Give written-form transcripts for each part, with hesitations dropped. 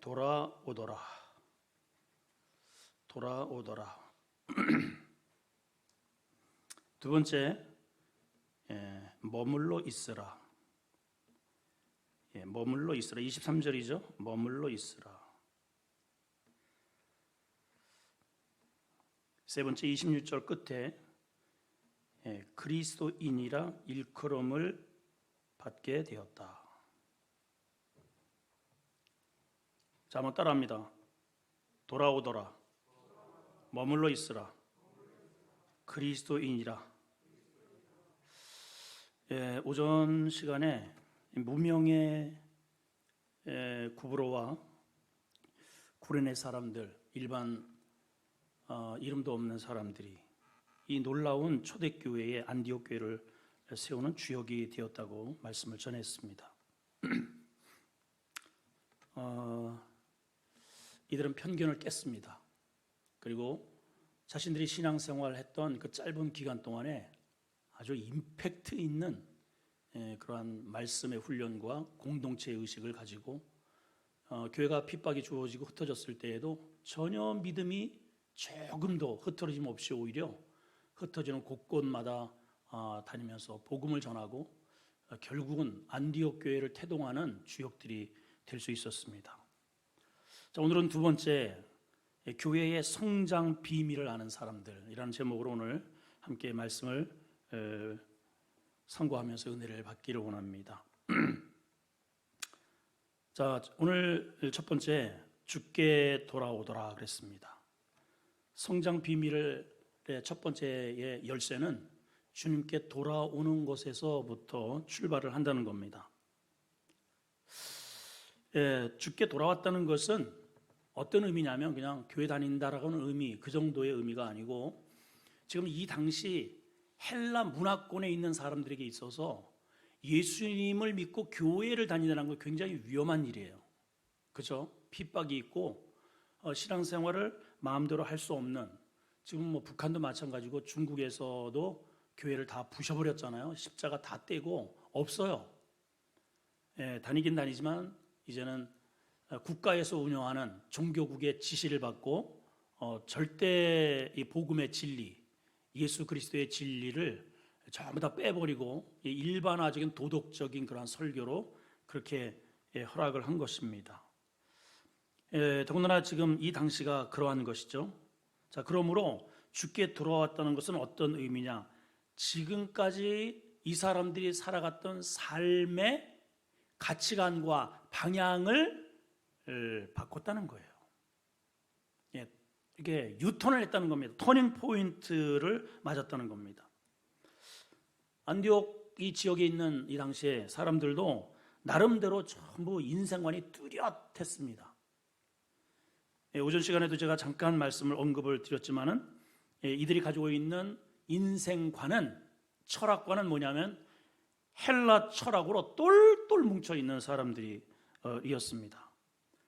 돌아오더라. 돌아오더라. 두 번째, 머물러 있으라. 머물러 있으라. 23절이죠. 머물러 있으라. 세 번째 26절 끝에 그리스도인이라 일컬음을 받게 되었다. 자, 한번 따라합니다. 돌아오더라. 머물러 있으라. 그리스도인이라. 오전 시간에 무명의 구브로와 구레네 사람들, 일반 이름도 없는 사람들이 이 놀라운 초대교회의 안디옥 교회를 세우는 주역이 되었다고 말씀을 전했습니다. 이들은 편견을 깼습니다. 그리고 자신들이 신앙생활을 했던 그 짧은 기간 동안에 아주 임팩트 있는 그러한 말씀의 훈련과 공동체 의식을 가지고 교회가 핍박이 주어지고 흩어졌을 때에도 전혀 믿음이 조금도 흐트러짐 없이 오히려 흩어지는 곳곳마다 다니면서 복음을 전하고 결국은 안디옥 교회를 태동하는 주역들이 될 수 있었습니다. 자, 오늘은 두 번째, 교회의 성장 비밀을 아는 사람들이라는 제목으로 오늘 함께 말씀을 상고하면서 은혜를 받기를 원합니다. 자, 오늘 첫 번째, 주께 돌아오더라 그랬습니다. 성장 비밀의 첫 번째의 열쇠는 주님께 돌아오는 것에서부터 출발을 한다는 겁니다. 주께 돌아왔다는 것은 어떤 의미냐면 그냥 교회 다닌다라고 하는 의미, 그 정도의 의미가 아니고 지금 이 당시 헬라 문화권에 있는 사람들에게 있어서 예수님을 믿고 교회를 다니다는 건 굉장히 위험한 일이에요. 그죠? 핍박이 있고 신앙생활을 마음대로 할 수 없는, 지금 뭐 북한도 마찬가지고 중국에서도 교회를 다 부셔버렸잖아요. 십자가 다 떼고 없어요. 다니긴 다니지만 이제는 국가에서 운영하는 종교국의 지시를 받고 절대 이 복음의 진리, 예수 그리스도의 진리를 전부 다 빼버리고 일반화적인 도덕적인 그런 설교로 그렇게 허락을 한 것입니다. 더군다나 지금 이 당시가 그러한 것이죠. 자, 그러므로 주께 돌아왔다는 것은 어떤 의미냐? 지금까지 이 사람들이 살아갔던 삶의 가치관과 방향을 바꿨다는 거예요. 이게 유턴을 했다는 겁니다. 터닝 포인트를 맞았다는 겁니다. 안디옥 이 지역에 있는 이 당시에 사람들도 나름대로 전부 인생관이 뚜렷했습니다. 오전 시간에도 제가 잠깐 말씀을 언급을 드렸지만은 이들이 가지고 있는 인생관은, 철학관은 뭐냐면 헬라 철학으로 똘똘 뭉쳐 있는 사람들이었습니다.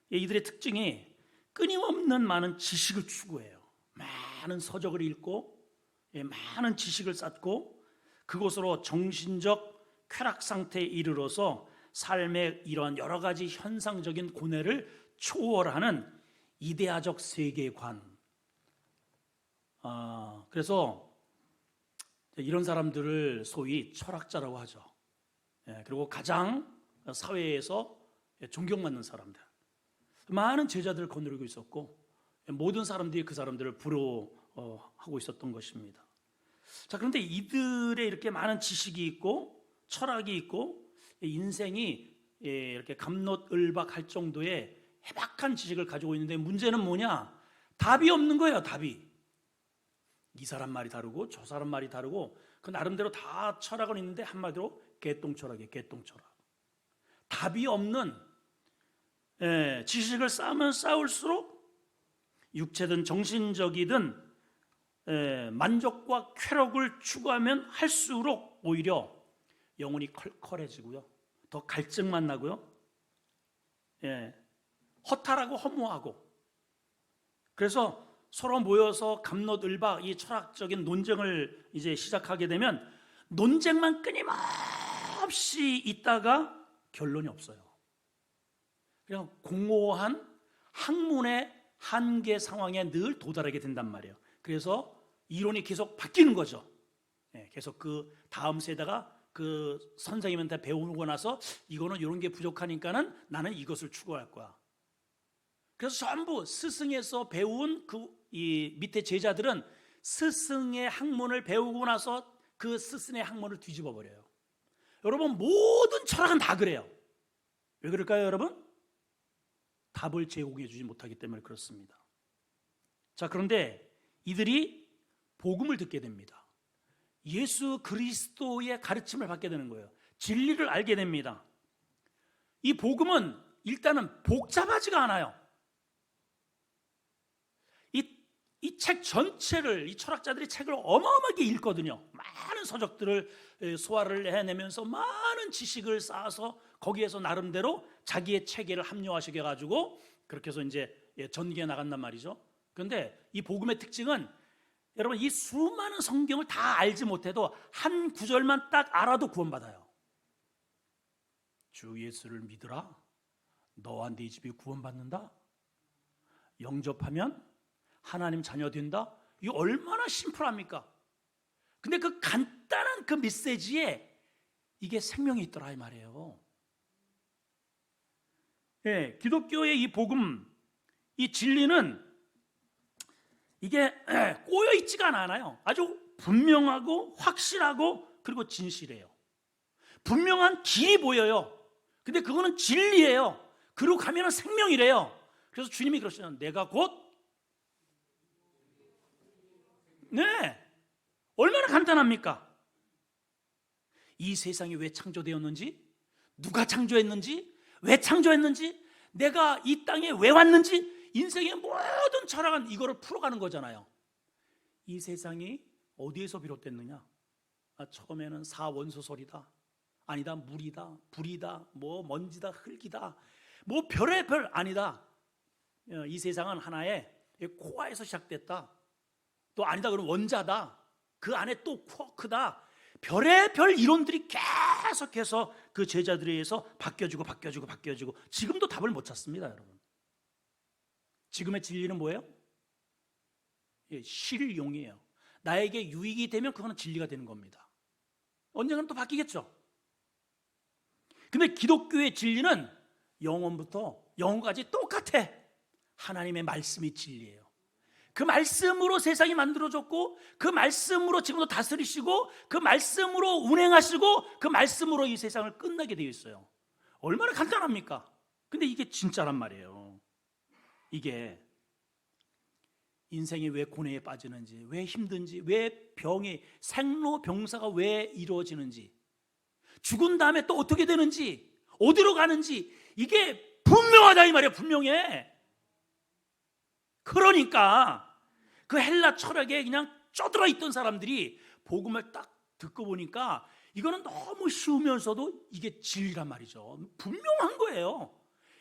이들의 특징이 끊임없는 많은 지식을 추구해요. 많은 서적을 읽고 많은 지식을 쌓고 그것으로 정신적 쾌락 상태에 이르러서 삶의 이러한 여러 가지 현상적인 고뇌를 초월하는 이데아적 세계관. 그래서 이런 사람들을 소위 철학자라고 하죠. 그리고 가장 사회에서 존경받는 사람들, 많은 제자들을 거느리고 있었고 모든 사람들이 그 사람들을 부러워하고 있었던 것입니다. 자, 그런데 이들의 이렇게 많은 지식이 있고 철학이 있고 인생이 이렇게 감롯을박할 정도의 해박한 지식을 가지고 있는데 문제는 뭐냐? 답이 없는 거예요. 답이. 이 사람 말이 다르고 저 사람 말이 다르고 그 나름대로 다 철학은 있는데 한마디로 개똥철학이에요. 개똥철학. 답이 없는 지식을 쌓으면 쌓을수록 육체든 정신적이든 만족과 쾌락을 추구하면 할수록 오히려 영혼이 컬컬해지고요. 더 갈증만 나고요. 허탈하고 허무하고. 그래서 서로 모여서 감롯을박 이 철학적인 논쟁을 이제 시작하게 되면 논쟁만 끊임없이 있다가 결론이 없어요. 그냥 공허한 학문의 한계 상황에 늘 도달하게 된단 말이에요. 그래서 이론이 계속 바뀌는 거죠. 계속 그 다음 세대가 그 선생님한테 배우고 나서 이거는 이런 게 부족하니까는 나는 이것을 추구할 거야. 그래서 전부 스승에서 배운 이 밑에 제자들은 스승의 학문을 배우고 나서 그 스승의 학문을 뒤집어 버려요. 여러분, 모든 철학은 다 그래요. 왜 그럴까요, 여러분? 답을 제공해 주지 못하기 때문에 그렇습니다. 자, 그런데 이들이 복음을 듣게 됩니다. 예수 그리스도의 가르침을 받게 되는 거예요. 진리를 알게 됩니다. 이 복음은 일단은 복잡하지가 않아요. 이 책 전체를, 이 철학자들이 책을 어마어마하게 읽거든요. 많은 서적들을 소화를 해내면서 많은 지식을 쌓아서 거기에서 나름대로 자기의 체계를 합리화시켜 가지고 그렇게 해서 이제 전개해 나간단 말이죠. 그런데 이 복음의 특징은 여러분, 이 수많은 성경을 다 알지 못해도 한 구절만 딱 알아도 구원받아요. 주 예수를 믿으라. 너와 네 집이 구원받는다. 영접하면 하나님 자녀 된다. 이거 얼마나 심플합니까? 근데 그 간단한 그 메시지에 이게 생명이 있더라 이 말이에요. 기독교의 이 복음, 이 진리는 이게 꼬여 있지가 않아요. 아주 분명하고 확실하고 그리고 진실해요. 분명한 길이 보여요. 근데 그거는 진리예요. 그리고 가면은 생명이래요. 그래서 주님이 그러시잖아요. 내가 곧 얼마나 간단합니까? 이 세상이 왜 창조되었는지, 누가 창조했는지, 왜 창조했는지, 내가 이 땅에 왜 왔는지, 인생의 모든 철학은 이거를 풀어가는 거잖아요. 이 세상이 어디에서 비롯됐느냐? 처음에는 사원소설이다. 아니다, 물이다, 불이다, 뭐 먼지다, 흙이다, 뭐 별의 별 아니다. 이 세상은 하나의 코아에서 시작됐다. 또 아니다, 그럼 원자다. 그 안에 또 쿼크다. 별의 별 이론들이 계속해서 그 제자들에 의해서 바뀌어지고 지금도 답을 못 찾습니다, 여러분. 지금의 진리는 뭐예요? 실용이에요. 나에게 유익이 되면 그거는 진리가 되는 겁니다. 언젠가는 또 바뀌겠죠. 근데 기독교의 진리는 영원부터 영원까지 똑같아. 하나님의 말씀이 진리예요. 그 말씀으로 세상이 만들어졌고, 그 말씀으로 지금도 다스리시고, 그 말씀으로 운행하시고, 그 말씀으로 이 세상을 끝나게 되어 있어요. 얼마나 간단합니까? 근데 이게 진짜란 말이에요. 이게 인생이 왜 고뇌에 빠지는지, 왜 힘든지, 왜 병이, 생로병사가 왜 이루어지는지, 죽은 다음에 또 어떻게 되는지, 어디로 가는지, 이게 분명하다 이 말이에요. 분명해. 그러니까 그 헬라 철학에 그냥 쩌들어 있던 사람들이 복음을 딱 듣고 보니까 이거는 너무 쉬우면서도 이게 진리란 말이죠. 분명한 거예요.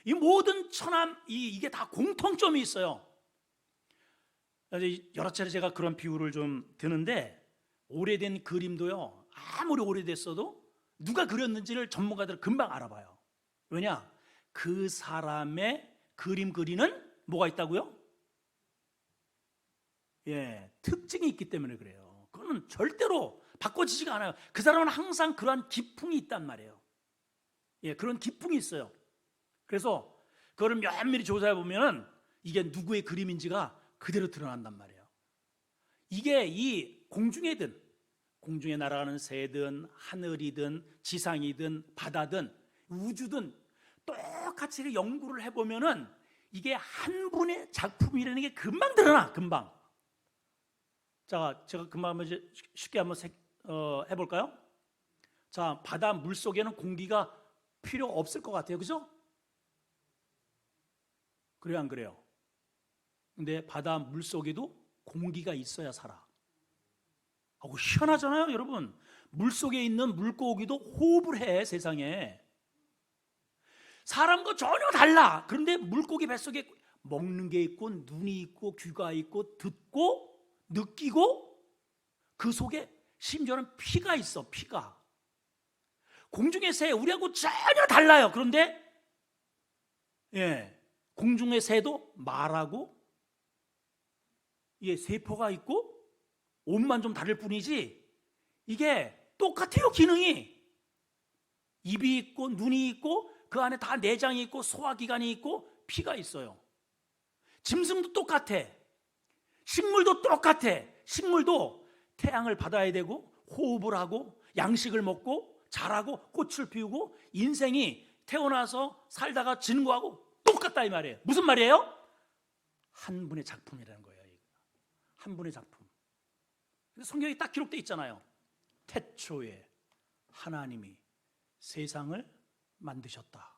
이 모든 천함, 이게 다 공통점이 있어요. 여러 차례 제가 그런 비유를 좀 드는데, 오래된 그림도요, 아무리 오래됐어도 누가 그렸는지를 전문가들은 금방 알아봐요. 왜냐? 그 사람의 그림 그리는 뭐가 있다고요? 특징이 있기 때문에 그래요. 그거는 절대로 바꿔지지가 않아요. 그 사람은 항상 그러한 기풍이 있단 말이에요. 그런 기풍이 있어요. 그래서 그거를 면밀히 조사해 보면 이게 누구의 그림인지가 그대로 드러난단 말이에요. 이게 이 공중에 날아가는 새든 하늘이든 지상이든 바다든 우주든 똑같이 연구를 해보면은 이게 한 분의 작품이라는 게 금방 드러나. 금방. 자, 제가 금방 쉽게 한번 해볼까요? 자, 바다 물 속에는 공기가 필요 없을 것 같아요. 그죠? 그래요, 안 그래요? 근데 바다 물 속에도 공기가 있어야 살아. 희한하잖아요, 여러분. 물 속에 있는 물고기도 호흡을 해, 세상에. 사람과 전혀 달라. 그런데 물고기 뱃속에 먹는 게 있고, 눈이 있고, 귀가 있고, 듣고, 느끼고, 그 속에 심지어는 피가 있어. 피가. 공중의 새, 우리하고 전혀 달라요. 그런데 공중의 새도 말하고 세포가 있고 옷만 좀 다를 뿐이지 이게 똑같아요. 기능이 입이 있고 눈이 있고 그 안에 다 내장이 있고 소화기관이 있고 피가 있어요. 짐승도 똑같아. 식물도 똑같아. 식물도 태양을 받아야 되고 호흡을 하고 양식을 먹고 자라고 꽃을 피우고 인생이 태어나서 살다가 지는 거하고 똑같다 이 말이에요. 무슨 말이에요? 한 분의 작품이라는 거예요. 한 분의 작품. 성경에 딱 기록되어 있잖아요. 태초에 하나님이 세상을 만드셨다.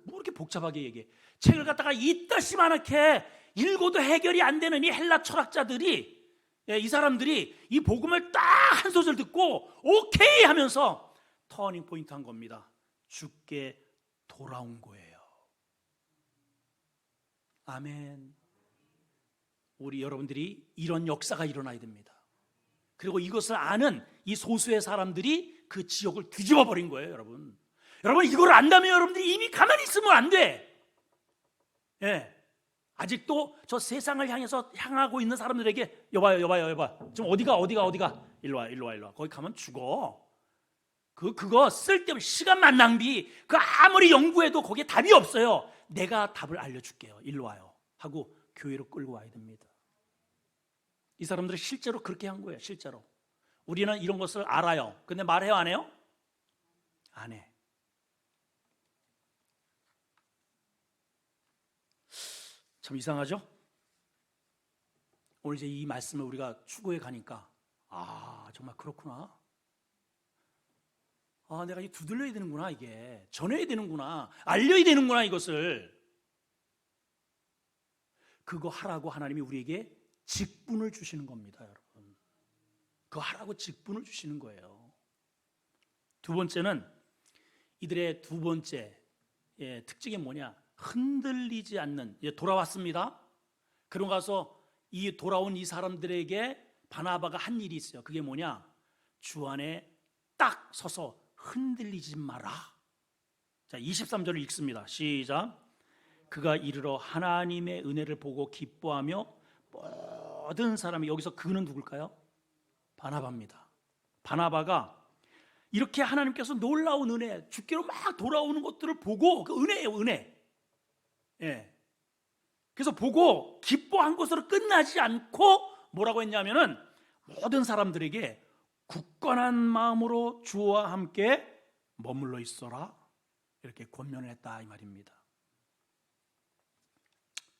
뭐 이렇게 복잡하게 얘기해. 책을 갖다가 이따시만하게 읽어도 해결이 안 되는 이 헬라 철학자들이, 이 사람들이 이 복음을 딱 한 소절 듣고 오케이 하면서 터닝 포인트 한 겁니다. 주께 돌아온 거예요. 아멘. 우리 여러분들이 이런 역사가 일어나야 됩니다. 그리고 이것을 아는 이 소수의 사람들이 그 지역을 뒤집어 버린 거예요. 여러분 이걸 안다면 여러분들이 이미 가만히 있으면 안 돼. 아직도 저 세상을 향하고 있는 사람들에게 여봐요. 좀 어디가 일로 와. 거기 가면 죽어. 그거 쓸데없는 시간만 낭비. 그 아무리 연구해도 거기에 답이 없어요. 내가 답을 알려줄게요. 일로 와요 하고 교회로 끌고 와야 됩니다. 이 사람들이 실제로 그렇게 한 거예요. 실제로 우리는 이런 것을 알아요. 근데 말해요 안 해요? 안 해. 참 이상하죠? 오늘 이제 이 말씀을 우리가 추구해 가니까 정말 그렇구나. 내가 이게 두들려야 되는구나. 이게 전해야 되는구나. 알려야 되는구나. 이것을 그거 하라고 하나님이 우리에게 직분을 주시는 겁니다. 여러분 그거 하라고 직분을 주시는 거예요. 두 번째는 이들의 두 번째 특징이 뭐냐? 흔들리지 않는, 돌아왔습니다. 그러고 가서 이 돌아온 이 사람들에게 바나바가 한 일이 있어요. 그게 뭐냐? 주 안에 딱 서서 흔들리지 마라. 자, 23절을 읽습니다. 시작. 그가 이르러 하나님의 은혜를 보고 기뻐하며 모든 사람이, 여기서 그는 누굴까요? 바나바입니다. 바나바가 이렇게 하나님께서 놀라운 은혜, 주께로 막 돌아오는 것들을 보고, 그 은혜예요, 은혜. 그래서 보고 기뻐한 것으로 끝나지 않고 뭐라고 했냐면은 모든 사람들에게 굳건한 마음으로 주와 함께 머물러 있어라, 이렇게 권면을 했다 이 말입니다.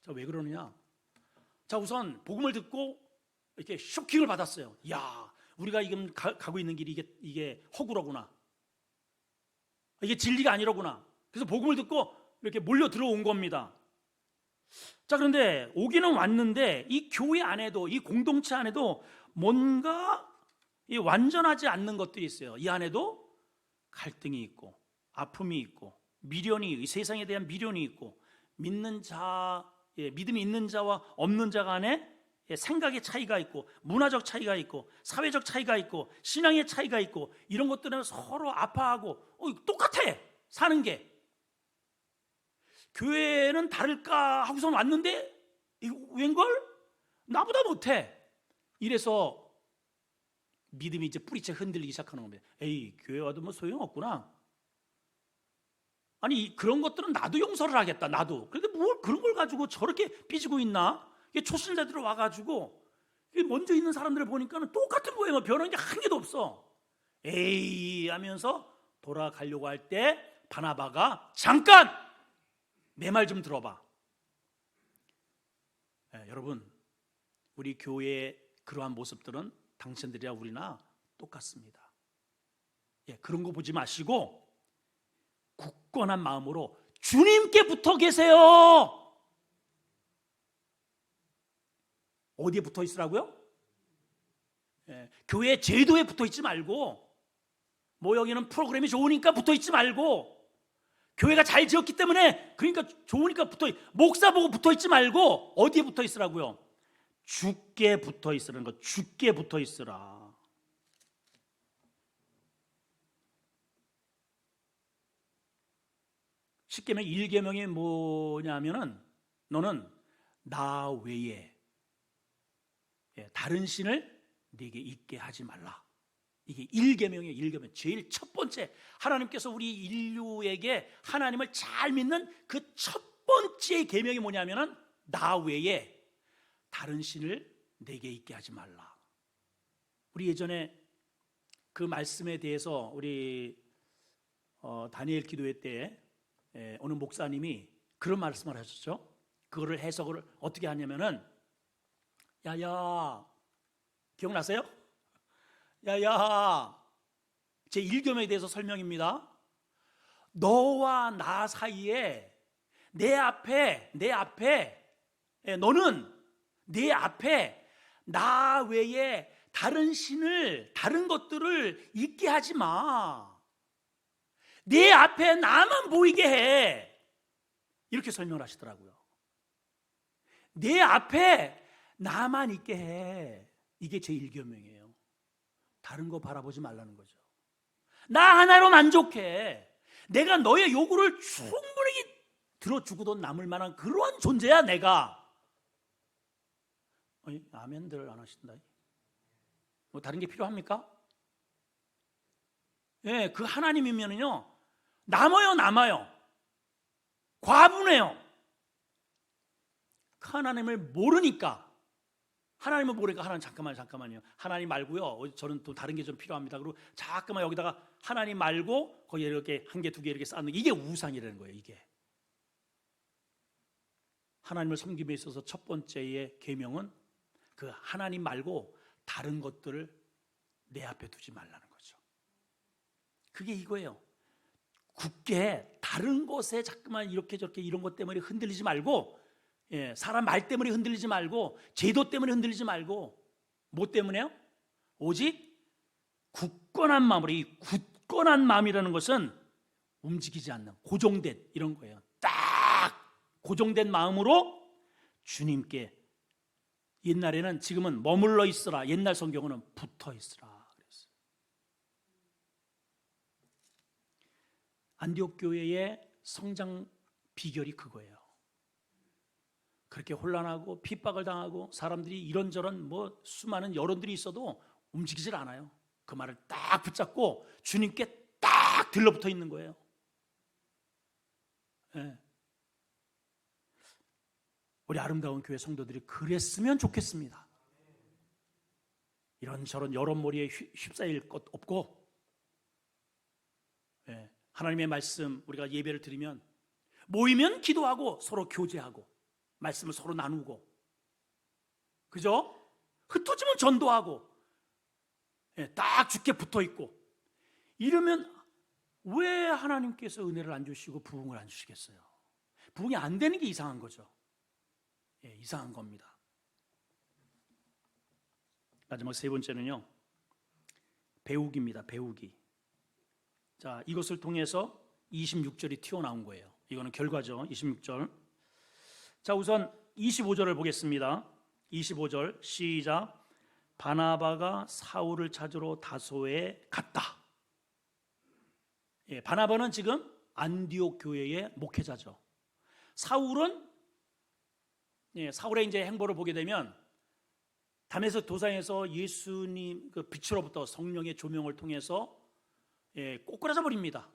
자, 왜 그러느냐? 자, 우선 복음을 듣고 이렇게 쇼킹을 받았어요. 야, 우리가 지금 가고 있는 길이 이게 허구로구나. 이게 진리가 아니로구나. 그래서 복음을 듣고 이렇게 몰려 들어온 겁니다. 자, 그런데 오기는 왔는데 이 교회 안에도, 이 공동체 안에도 뭔가 완전하지 않는 것들이 있어요. 이 안에도 갈등이 있고 아픔이 있고 미련이, 세상에 대한 미련이 있고 믿는 자, 믿음이 있는 자와 없는 자 간에 생각의 차이가 있고 문화적 차이가 있고 사회적 차이가 있고 신앙의 차이가 있고 이런 것들은 서로 아파하고 똑같아 사는 게. 교회는 다를까 하고선 왔는데 웬걸? 나보다 못해. 이래서 믿음이 이제 뿌리채 흔들리기 시작하는 겁니다. 에이, 교회 와도 뭐 소용없구나. 아니, 그런 것들은 나도 용서를 하겠다. 나도. 그런데 뭘 그런 걸 가지고 저렇게 삐지고 있나? 이게 초신자들이 와가지고 먼저 있는 사람들을 보니까는 똑같은 거예요. 뭐 변한 게 한 개도 없어. 에이 하면서 돌아가려고 할 때 바나바가 잠깐 내 말 좀 들어봐. 여러분, 우리 교회의 그러한 모습들은 당신들이나 우리나 똑같습니다. 그런 거 보지 마시고 굳건한 마음으로 주님께 붙어 계세요. 어디에 붙어 있으라고요? 교회 제도에 붙어 있지 말고, 뭐 여기는 프로그램이 좋으니까 붙어 있지 말고, 교회가 잘 지었기 때문에 그러니까 좋으니까 목사 보고 붙어 있지 말고 어디에 붙어 있으라고요? 주께 붙어 있으라는 거. 주께 붙어 있으라. 십계명 1계명이 뭐냐면은 너는 나 외에 다른 신을 네게 있게 하지 말라. 이게 1계명이에요. 1계명. 제일 첫 번째, 하나님께서 우리 인류에게 하나님을 잘 믿는 그 첫 번째 계명이 뭐냐면은 나 외에 다른 신을 내게 있게 하지 말라. 우리 예전에 그 말씀에 대해서 우리 다니엘 기도회 때 어느 목사님이 그런 말씀을 하셨죠. 그거를 해석을 어떻게 하냐면은 야야, 기억나세요? 야야, 제 1계명에 대해서 설명입니다. 너와 나 사이에 내 앞에 너는 내 앞에 나 외에 다른 신을, 다른 것들을 있게 하지 마. 내 앞에 나만 보이게 해. 이렇게 설명을 하시더라고요. 내 앞에 나만 있게 해. 이게 제 1계명이에요. 다른 거 바라보지 말라는 거죠. 나 하나로 만족해. 내가 너의 요구를 충분히 들어주고도 남을 만한 그러한 존재야 내가. 아멘들 안 하신다. 뭐 다른 게 필요합니까? 예, 그 하나님이면요 남아요. 과분해요. 그 하나님을 모르니까 하나님 잠깐만요. 하나님 말고요. 저는 또 다른 게 좀 필요합니다. 그리고 잠깐만 여기다가 하나님 말고 거기 이렇게 한 개, 두 개 이렇게 쌓는 이게 우상이라는 거예요. 이게 하나님을 섬김에 있어서 첫 번째의 계명은 그 하나님 말고 다른 것들을 내 앞에 두지 말라는 거죠. 그게 이거예요. 굳게 다른 것에 자꾸만 이렇게 저렇게 이런 것 때문에 흔들리지 말고, 사람 말 때문에 흔들리지 말고, 제도 때문에 흔들리지 말고, 뭐 때문에요? 오직 굳건한 마음으로. 이 굳건한 마음이라는 것은 움직이지 않는 고정된 이런 거예요. 딱 고정된 마음으로 주님께, 옛날에는, 지금은 머물러 있으라, 옛날 성경은 붙어 있으라 그랬어요. 안디옥 교회의 성장 비결이 그거예요. 그렇게 혼란하고 핍박을 당하고 사람들이 이런저런 뭐 수많은 여론들이 있어도 움직이질 않아요. 그 말을 딱 붙잡고 주님께 딱 들러붙어 있는 거예요. 네. 우리 아름다운 교회 성도들이 그랬으면 좋겠습니다. 이런저런 여론몰이에 휩싸일 것 없고, 하나님의 말씀 우리가 예배를 드리면 모이면 기도하고 서로 교제하고 말씀을 서로 나누고, 그죠? 흩어지면 전도하고, 딱 죽게 붙어 있고, 이러면 왜 하나님께서 은혜를 안 주시고 부흥을 안 주시겠어요? 부흥이 안 되는 게 이상한 거죠. 이상한 겁니다. 마지막 세 번째는요, 배우기입니다. 배우기. 자, 이것을 통해서 26절이 튀어나온 거예요. 이거는 결과죠. 26절. 자, 우선 25절을 보겠습니다. 25절 시작. 바나바가 사울을 찾으러 다소에 갔다. 바나바는 지금 안디옥 교회의 목회자죠. 사울은, 사울의 이제 행보를 보게 되면 다메섹 도상에서 예수님 그 빛으로부터 성령의 조명을 통해서 꼬꾸라져 버립니다.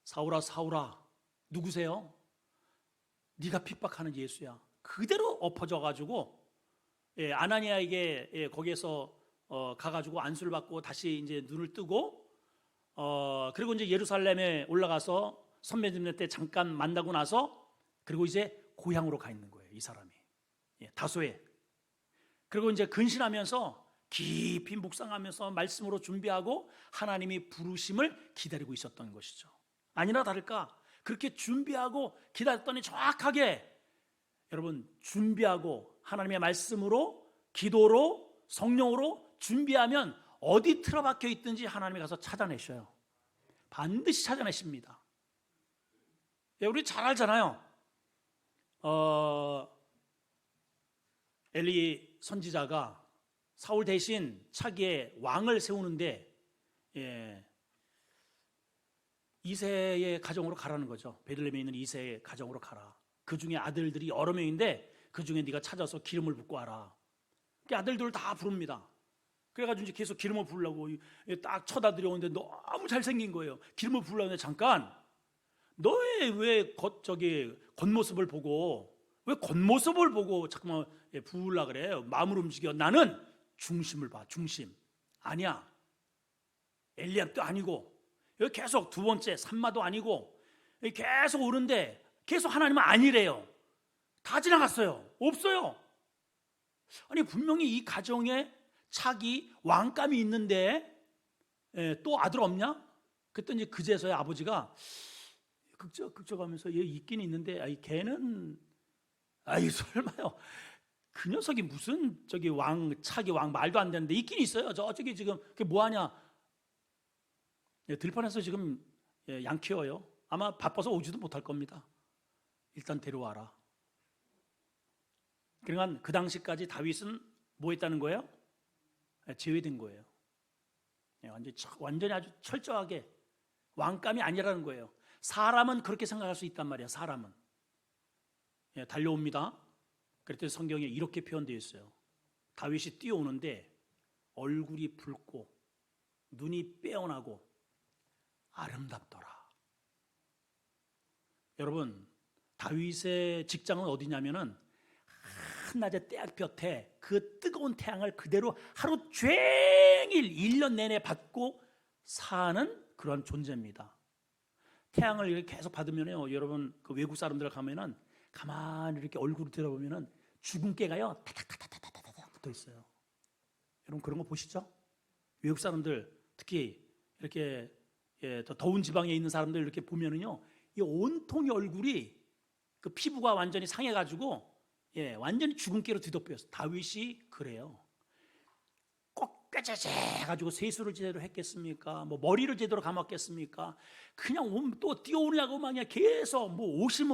사울아, 사울아, 누구세요? 네가 핍박하는 예수야. 그대로 엎어져 가지고 아나니아에게 거기에서 가가지고 안수를 받고 다시 이제 눈을 뜨고, 그리고 이제 예루살렘에 올라가서 선배님들 잠깐 만나고 나서 그리고 이제 고향으로 가 있는 거예요. 이 사람이 다소에. 그리고 이제 근신하면서 깊이 묵상하면서 말씀으로 준비하고 하나님이 부르심을 기다리고 있었던 것이죠. 아니나 다를까 그렇게 준비하고 기다렸더니 정확하게, 여러분, 준비하고 하나님의 말씀으로, 기도로, 성령으로 준비하면 어디 틀어박혀 있든지 하나님이 가서 찾아내셔요. 반드시 찾아내십니다. 우리 잘 알잖아요. 엘리 선지자가 사울 대신 차기에 왕을 세우는데 이세의 가정으로 가라는 거죠. 베들레헴에 있는 이세의 가정으로 가라. 그 중에 아들들이 여러 명인데 그 중에 네가 찾아서 기름을 붓고 와라. 그 아들들을 다 부릅니다. 그래가지고 이제 계속 기름을 부으려고 딱 쳐다들여오는데 너무 잘생긴 거예요. 기름을 부으려고 하는데 잠깐, 너의 왜 겉모습을 보고 자꾸만 부으려고 그래? 마음을 움직여. 나는 중심을 봐. 중심. 아니야. 엘리압도 아니고 여기 계속 두 번째 산마도 아니고 계속 오는데 계속 하나님은 아니래요. 다 지나갔어요. 없어요. 아니 분명히 이 가정에 차기 왕감이 있는데 또 아들 없냐? 그랬더니 그제서야 아버지가 극적하면서 얘 있긴 있는데 걔는 설마요. 그 녀석이 무슨 차기 왕 말도 안 되는데 있긴 있어요. 저쪽에 지금 그게 뭐하냐? 들판에서 지금 양 키워요. 아마 바빠서 오지도 못할 겁니다. 일단 데려와라. 그러니까 그 당시까지 다윗은 뭐 했다는 거예요? 제외된 거예요. 완전히 아주 철저하게 왕감이 아니라는 거예요. 사람은 그렇게 생각할 수 있단 말이에요. 사람은 달려옵니다. 그랬더니 성경에 이렇게 표현되어 있어요. 다윗이 뛰어오는데 얼굴이 붉고 눈이 빼어나고 아름답더라. 여러분, 다윗의 직장은 어디냐면은 한낮에 떼약볕에 그 뜨거운 태양을 그대로 하루 종일 1년 내내 받고 사는 그런 존재입니다. 태양을 이렇게 계속 받으면요, 여러분 그 외국 사람들 가면은 가만히 이렇게 얼굴을 들어보면은 죽은 깨가요 타닥타닥타닥타닥 붙어 있어요. 여러분 그런 거 보시죠? 외국 사람들 특히 이렇게 더 더운 지방에 있는 사람들 이렇게 보면은요, 이 온통이 얼굴이 그 피부가 완전히 상해가지고 완전히 죽은 깨로 뒤덮여서 다윗이 그래요. 꼭 꾀죄죄해가지고 세수를 제대로 했겠습니까? 뭐 머리를 제대로 감았겠습니까? 그냥 또 뛰어오냐고 막 그냥 계속 뭐 옷을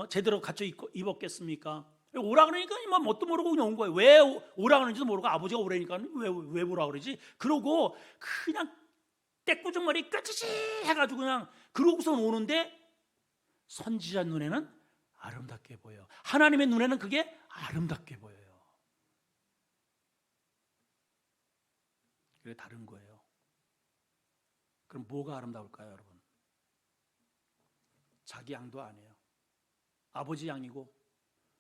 제대로 갖춰 입었겠습니까? 오라 그러니까 뭐 뭣도 모르고 그냥 온 거예요. 왜 오라 그러는지도 모르고 아버지가 오라니까 왜 오라 그러지? 그러고 그냥 떼꾸중머리 꾀죄죄 해가지고 그냥 그러고서 오는데 선지자 눈에는 아름답게 보여. 하나님의 눈에는 그게 아름답게 보여요. 그게 다른 거예요. 그럼 뭐가 아름다울까요, 여러분? 자기 양도 아니에요. 아버지 양이고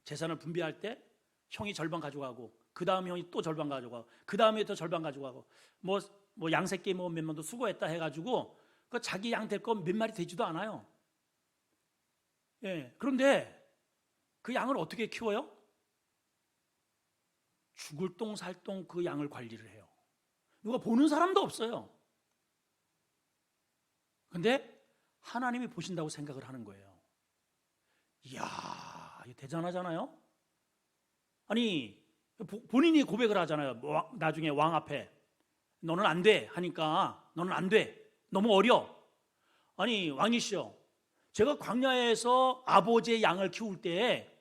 재산을 분배할 때 형이 절반 가져가고 그 다음 형이 또 절반 가져가고 그 다음에 또 절반 가져가고 뭐 양새끼 몇 명도 수고했다 해가지고 그 자기 양 될 거 몇 마리 되지도 않아요. 그런데 그 양을 어떻게 키워요? 죽을 똥 살 똥 그 양을 관리를 해요. 누가 보는 사람도 없어요. 근데 하나님이 보신다고 생각을 하는 거예요. 이야, 이거 대단하잖아요? 아니, 본인이 고백을 하잖아요. 나중에 왕 앞에 너는 안 돼 하니까 너는 안 돼. 너무 어려. 아니, 왕이시여, 제가 광야에서 아버지의 양을 키울 때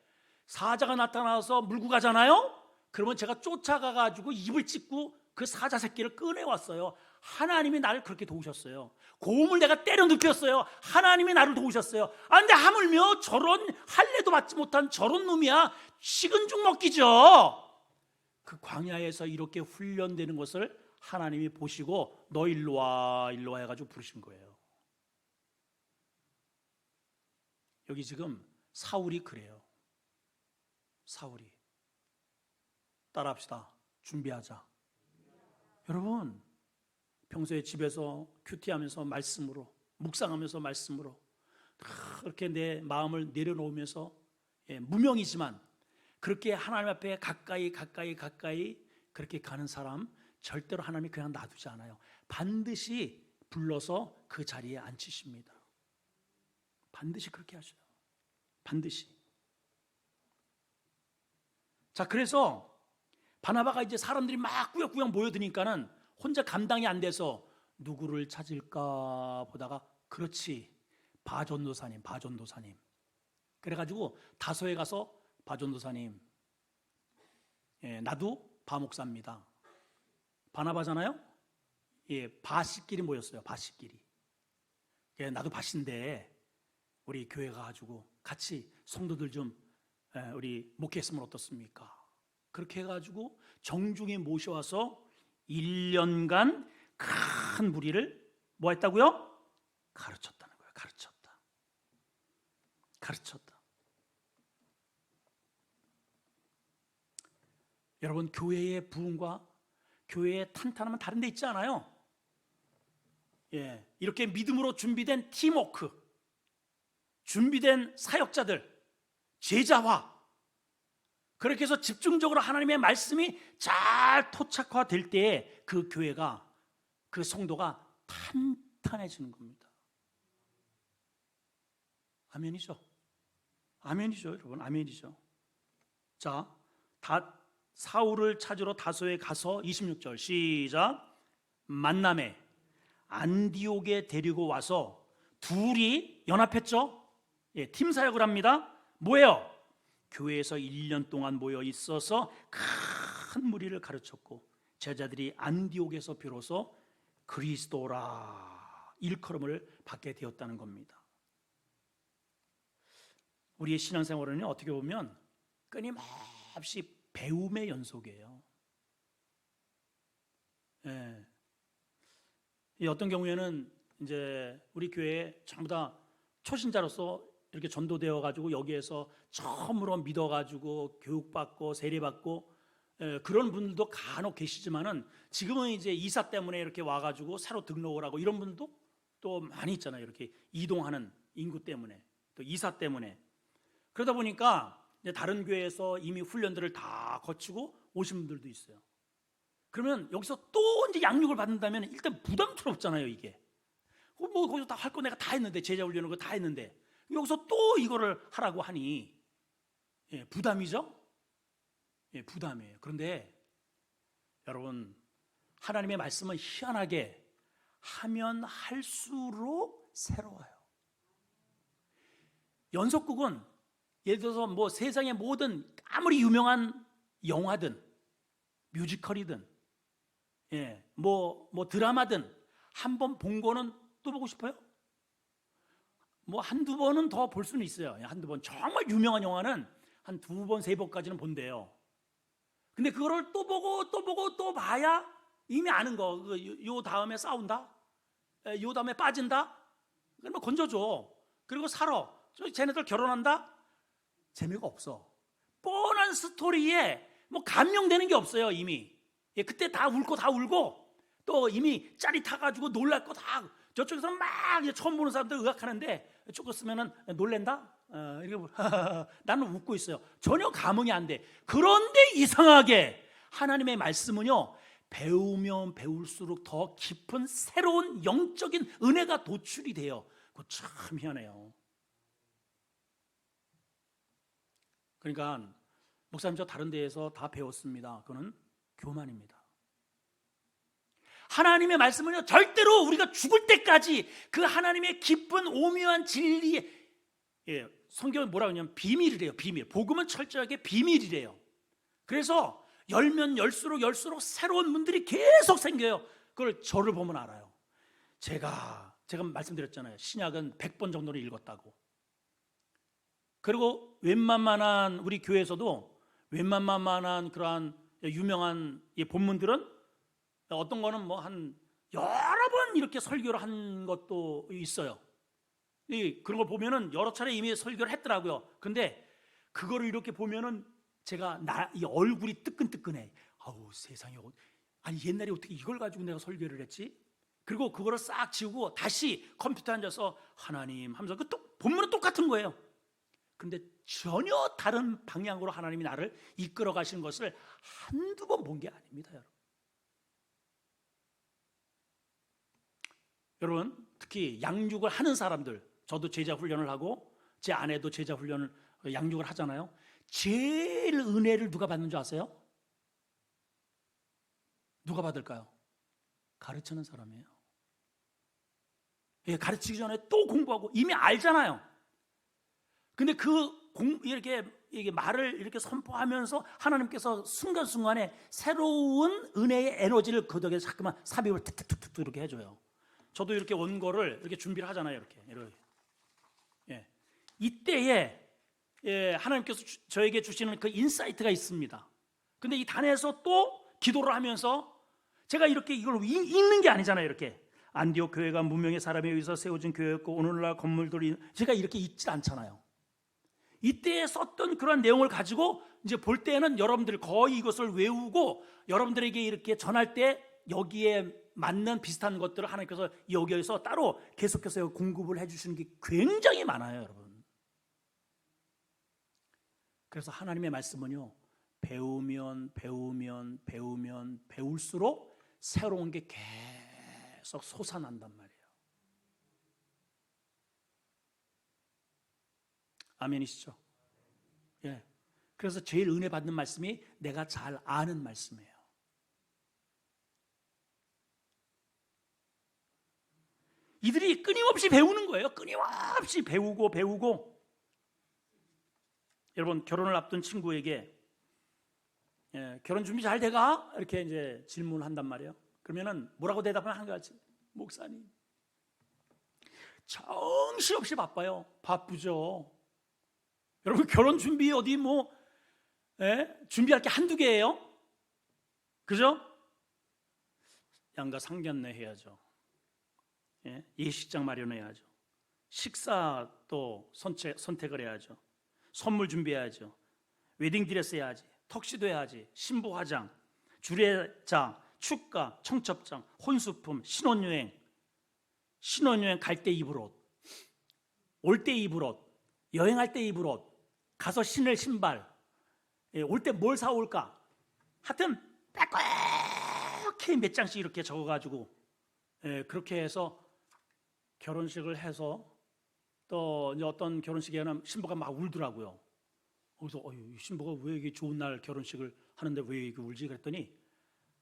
사자가 나타나서 물고 가잖아요? 그러면 제가 쫓아가가지고 입을 찢고 그 사자 새끼를 꺼내왔어요. 하나님이 나를 그렇게 도우셨어요. 고음을 내가 때려 눕혔어요. 하나님이 나를 도우셨어요. 근데 하물며 저런 할례도 받지 못한 저런 놈이야. 식은 죽 먹기죠. 그 광야에서 이렇게 훈련되는 것을 하나님이 보시고 너 일로 와 해가지고 부르신 거예요. 여기 지금 사울이 그래요. 사울이. 따라합시다. 준비하자. 여러분, 평소에 집에서 큐티하면서 말씀으로, 묵상하면서 말씀으로 그렇게 내 마음을 내려놓으면서 무명이지만 그렇게 하나님 앞에 가까이 그렇게 가는 사람 절대로 하나님이 그냥 놔두지 않아요. 반드시 불러서 그 자리에 앉히십니다. 반드시 그렇게 하셔요. 반드시. 자, 그래서 바나바가 이제 사람들이 막 꾸역꾸역 모여드니까는 혼자 감당이 안 돼서 누구를 찾을까 보다가 그렇지, 바전도사님. 그래가지고 다소에 가서 바전도사님, 나도 바목사입니다. 바나바잖아요. 바식끼리 모였어요. 바식끼리. 나도 바신데 우리 교회 가가지고 같이 성도들 좀 우리 목회했으면 어떻습니까? 그렇게 해가지고 정중히 모셔와서 1년간 큰 무리를 뭐 했다고요? 가르쳤다는 거예요. 가르쳤다. 여러분, 교회의 부흥과 교회의 탄탄함은 다른 데 있지 않아요? 이렇게 믿음으로 준비된 팀워크, 준비된 사역자들, 제자화, 그렇게 해서 집중적으로 하나님의 말씀이 잘 토착화될 때에 그 교회가, 그 성도가 탄탄해지는 겁니다. 아멘이죠? 여러분, 아멘이죠. 자, 사울을 찾으러 다소에 가서 26절 시작. 만남에 안디옥에 데리고 와서 둘이 연합했죠. 팀 사역을 합니다. 뭐예요? 교회에서 1년 동안 모여 있어서 큰 무리를 가르쳤고 제자들이 안디옥에서 비로소 그리스도라 일컬음을 받게 되었다는 겁니다. 우리의 신앙생활은 어떻게 보면 끊임없이 배움의 연속이에요. 어떤 경우에는 이제 우리 교회에 전부 다 초신자로서 이렇게 전도되어 가지고 여기에서 처음으로 믿어 가지고 교육받고 세례받고 그런 분들도 간혹 계시지만은 지금은 이제 이사 때문에 이렇게 와 가지고 새로 등록을 하고 이런 분도 또 많이 있잖아요. 이렇게 이동하는 인구 때문에 또 이사 때문에 그러다 보니까 이제 다른 교회에서 이미 훈련들을 다 거치고 오신 분들도 있어요. 그러면 여기서 또 이제 양육을 받는다면 일단 부담스럽잖아요. 이게 뭐 거기서 다 할 거 내가 다 했는데 제자 훈련을 다 했는데 여기서 또 이거를 하라고 하니 부담이죠. 부담이에요. 그런데 여러분, 하나님의 말씀은 희한하게 하면 할수록 새로워요. 연속극은 예를 들어서 뭐 세상의 모든 아무리 유명한 영화든 뮤지컬이든 뭐 드라마든 한 번 본 거는 또 보고 싶어요? 뭐 한두 번은 더 볼 수는 있어요. 한두 번 정말 유명한 영화는 한 두 번, 세 번까지는 본대요. 근데 그거를 또 보고 또 봐야 이미 아는 거. 요 다음에 싸운다, 요 다음에 빠진다, 그걸 뭐 건져줘. 그리고 살아. 쟤네들 결혼한다? 재미가 없어. 뻔한 스토리에 뭐 감명되는 게 없어요. 이미 그때 다 울고 또 이미 짜릿해가지고 놀랄 거 다 저쪽에서 막 처음 보는 사람들 의학하는데 조금 쓰면은 놀랜다? 이렇게 나는 웃고 있어요. 전혀 감흥이 안 돼. 그런데 이상하게 하나님의 말씀은요, 배우면 배울수록 더 깊은 새로운 영적인 은혜가 도출이 돼요. 그거 참 희한해요. 그러니까 목사님 저 다른 데에서 다 배웠습니다. 그거는 교만입니다. 하나님의 말씀은요, 절대로 우리가 죽을 때까지 그 하나님의 깊은 오묘한 진리, 성경은 뭐라고 하냐면 비밀이래요. 비밀. 복음은 철저하게 비밀이래요. 그래서 열면 열수록 새로운 문들이 계속 생겨요. 그걸 저를 보면 알아요. 제가 말씀드렸잖아요. 신약은 100번 정도를 읽었다고. 그리고 웬만한 우리 교회에서도 웬만한 그러한 유명한 본문들은 어떤 거는 뭐 한 여러 번 이렇게 설교를 한 것도 있어요. 그런 걸 보면은 여러 차례 이미 설교를 했더라고요. 근데 그거를 이렇게 보면은 제가 이 얼굴이 뜨끈뜨끈해. 아우 세상에, 아니 옛날에 어떻게 이걸 가지고 내가 설교를 했지? 그리고 그거를 싹 지우고 다시 컴퓨터에 앉아서 하나님 하면서 그 본문은 똑같은 거예요. 근데 전혀 다른 방향으로 하나님이 나를 이끌어 가시는 것을 한두 번 본 게 아닙니다, 여러분. 여러분, 특히 양육을 하는 사람들, 저도 제자 훈련을 하고 제 아내도 제자 훈련을 양육을 하잖아요. 제일 은혜를 누가 받는 줄 아세요? 누가 받을까요? 가르치는 사람이에요. 가르치기 전에 또 공부하고 이미 알잖아요. 근데 이렇게 말을 이렇게 선포하면서 하나님께서 순간순간에 새로운 은혜의 에너지를 그 덕에 자꾸만 삽입을 툭툭툭툭 이렇게 해줘요. 저도 이렇게 원고를 이렇게 준비를 하잖아요. 이렇게. 예. 이때에 하나님께서 저에게 주시는 그 인사이트가 있습니다. 근데 이 단에서 또 기도를 하면서 제가 이렇게 이걸 읽는 게 아니잖아요. 이렇게 안디옥 교회가 무명의 사람에 의해서 세워진 교회였고 오늘날 건물들이, 제가 이렇게 읽지 않잖아요. 이때에 썼던 그런 내용을 가지고 이제 볼 때는 여러분들이 거의 이것을 외우고 여러분들에게 이렇게 전할 때 여기에 맞는 비슷한 것들을 하나님께서 여기에서 따로 계속해서 공급을 해주시는 게 굉장히 많아요, 여러분. 그래서 하나님의 말씀은요, 배우면 배울수록 새로운 게 계속 솟아난단 말이에요. 아멘이시죠? 예. 그래서 제일 은혜 받는 말씀이 내가 잘 아는 말씀이에요. 이들이 끊임없이 배우는 거예요. 끊임없이 배우고. 여러분, 결혼을 앞둔 친구에게 결혼 준비 잘 돼가? 이렇게 이제 질문한단 말이에요. 그러면은 뭐라고 대답을 하는 거지? 목사님, 정신없이 바빠요. 바쁘죠. 여러분, 결혼 준비 어디 준비할 게 한두 개예요? 그죠? 양가 상견례 해야죠. 예식장 마련해야죠. 식사 또 선택을 해야죠. 선물 준비해야죠. 웨딩드레스 해야지. 턱시도 해야지. 신부 화장, 주례장, 축가, 청첩장, 혼수품, 신혼여행 갈 때 입을 옷, 올 때 입을 옷, 여행할 때 입을 옷, 가서 신을 신발, 올 때 뭘 사올까? 하여튼 빼곡히 몇 장씩 이렇게 적어가지고 그렇게 해서 결혼식을 해서 또 이제 어떤 결혼식에는 신부가 막 울더라고요. 그래서 신부가 왜 이게 좋은 날 결혼식을 하는데 왜 이렇게 울지? 그랬더니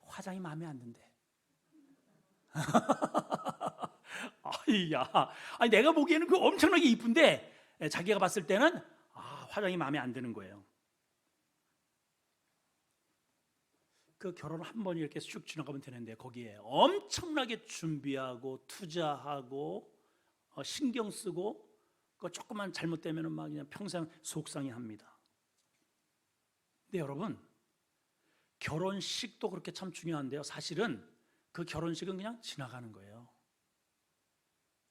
화장이 마음에 안 든대. 아니 내가 보기에는 그 엄청나게 이쁜데 자기가 봤을 때는 화장이 마음에 안 드는 거예요. 그 결혼을 한 번 이렇게 쭉 지나가면 되는데 거기에 엄청나게 준비하고 투자하고 신경 쓰고 그 조금만 잘못되면 막 그냥 평생 속상해합니다. 근데 여러분, 결혼식도 그렇게 참 중요한데요. 사실은 그 결혼식은 그냥 지나가는 거예요.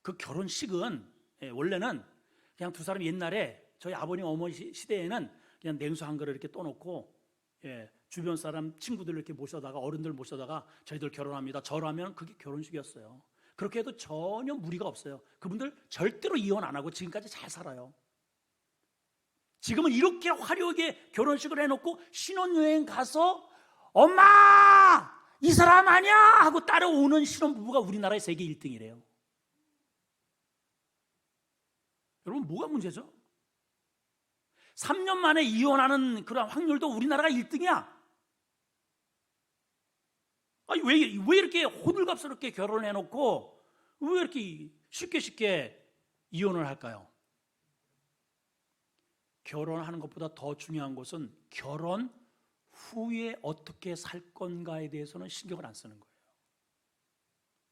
그 결혼식은 원래는 그냥 두 사람이 옛날에 저희 아버님 어머니 시대에는 그냥 냉수 한 그릇 이렇게 떠놓고 주변 사람 친구들 이렇게 모셔다가 어른들 모셔다가 저희들 결혼합니다. 절하면 그게 결혼식이었어요. 그렇게 해도 전혀 무리가 없어요. 그분들 절대로 이혼 안 하고 지금까지 잘 살아요. 지금은 이렇게 화려하게 결혼식을 해놓고 신혼여행 가서 엄마 이 사람 아니야 하고 따라오는 신혼부부가 우리나라의 세계 1등이래요. 여러분, 뭐가 문제죠? 3년 만에 이혼하는 그런 확률도 우리나라가 1등이야. 아니, 왜 이렇게 호들갑스럽게 결혼을 해놓고 왜 이렇게 쉽게 이혼을 할까요? 결혼하는 것보다 더 중요한 것은 결혼 후에 어떻게 살 건가에 대해서는 신경을 안 쓰는 거예요.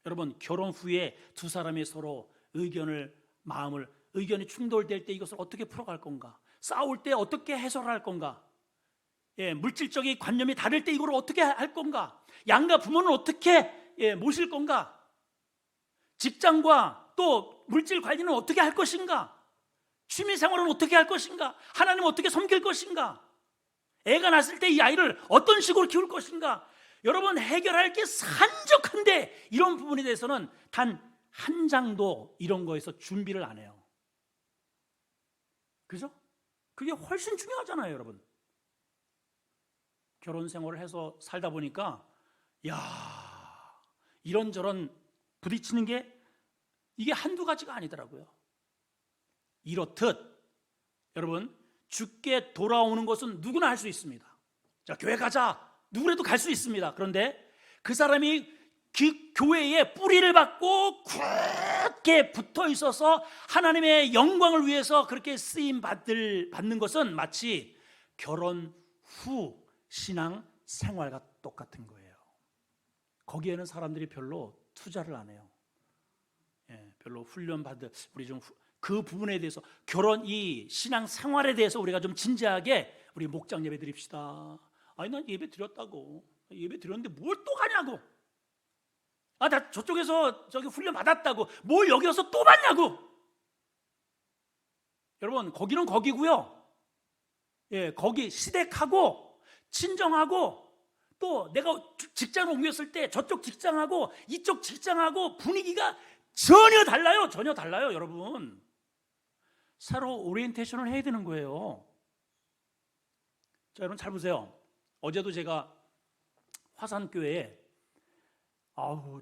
여러분, 결혼 후에 두 사람이 서로 의견이 충돌될 때 이것을 어떻게 풀어갈 건가? 싸울 때 어떻게 해소할 건가? 물질적인 관념이 다를 때 이걸 어떻게 할 건가? 양가 부모는 어떻게 모실 건가? 직장과 또 물질 관리는 어떻게 할 것인가? 취미 생활은 어떻게 할 것인가? 하나님 어떻게 섬길 것인가? 애가 낳았을 때 이 아이를 어떤 식으로 키울 것인가? 여러분, 해결할 게 산적한데 이런 부분에 대해서는 단 한 장도 이런 거에서 준비를 안 해요. 그죠? 그게 훨씬 중요하잖아요, 여러분. 결혼 생활을 해서 살다 보니까 이런저런 부딪히는 게 이게 한두 가지가 아니더라고요. 이렇듯 여러분, 죽게 돌아오는 것은 누구나 할 수 있습니다. 자, 교회 가자. 누구라도 갈 수 있습니다. 그런데 그 사람이 그 교회에 뿌리를 받고 굳게 붙어 있어서 하나님의 영광을 위해서 그렇게 쓰임 받는 것은 마치 결혼 후 신앙 생활과 똑같은 거예요. 거기에는 사람들이 별로 투자를 안 해요. 별로 훈련받은 우리 좀 그 부분에 대해서 이 신앙 생활에 대해서 우리가 좀 진지하게 우리 목장 예배 드립시다. 아니 난 예배 드렸다고. 예배 드렸는데 뭘 또 가냐고. 나 저쪽에서 저기 훈련 받았다고. 뭘 여기 와서 또 받냐고. 여러분 거기는 거기고요. 예, 거기 시댁하고 친정하고 또 내가 직장을 옮겼을 때 저쪽 직장하고 이쪽 직장하고 분위기가 전혀 달라요. 전혀 달라요, 여러분. 새로 오리엔테이션을 해야 되는 거예요. 자, 여러분 잘 보세요. 어제도 제가 화산교회에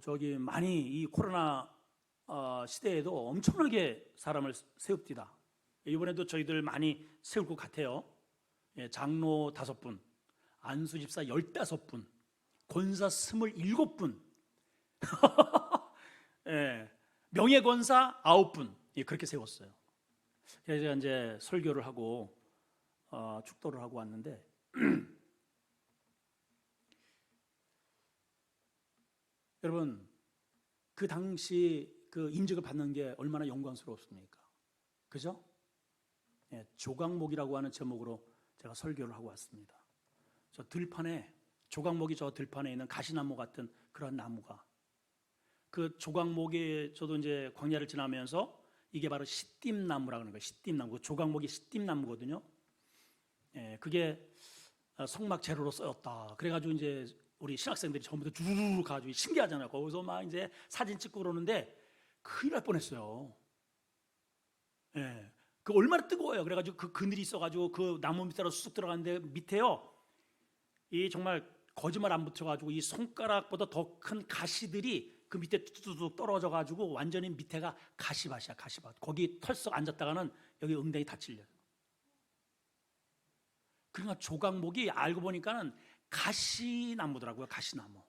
저기 많이 이 코로나 시대에도 엄청나게 사람을 세웁디다. 이번에도 저희들 많이 세울 것 같아요. 예, 장로 5분, 안수 집사 15분, 권사 27분, 예, 명예권사 9분, 예, 그렇게 세웠어요. 그래서 제가 이제 설교를 하고 축도를 하고 왔는데 여러분 그 당시 그 인직을 받는 게 얼마나 영광스러웠습니까? 그죠? 예, 조각목이라고 하는 제목으로 제가 설교를 하고 왔습니다. 저 들판에 조각목이 저 들판에 있는 가시나무 같은 그런 나무가 그 조각목이 저도 이제 광야를 지나면서 이게 바로 시띠나무라고 하는 거예요. 시띠나무. 조각목이 시띠나무거든요. 예, 그게 성막 재료로 쓰였다. 그래가지고 이제 우리 신학생들이 전부 다 주르르 가지고 신기하잖아요. 거기서 막 이제 사진 찍고 그러는데 큰일 날 뻔했어요. 예, 그 얼마나 뜨거워요. 그래가지고 그 그늘이 있어가지고 그 나무 밑으로 쑥 들어가는데 밑에요. 이 정말 거짓말 안 붙여가지고 이 손가락보다 더 큰 가시들이 그 밑에 뚝뚝뚝 떨어져가지고 완전히 밑에가 가시밭이야, 가시밭. 거기 털썩 앉았다가는 여기 엉덩이 다 찔려요. 그러니까 조각목이 알고 보니까는 가시나무더라고요, 가시나무.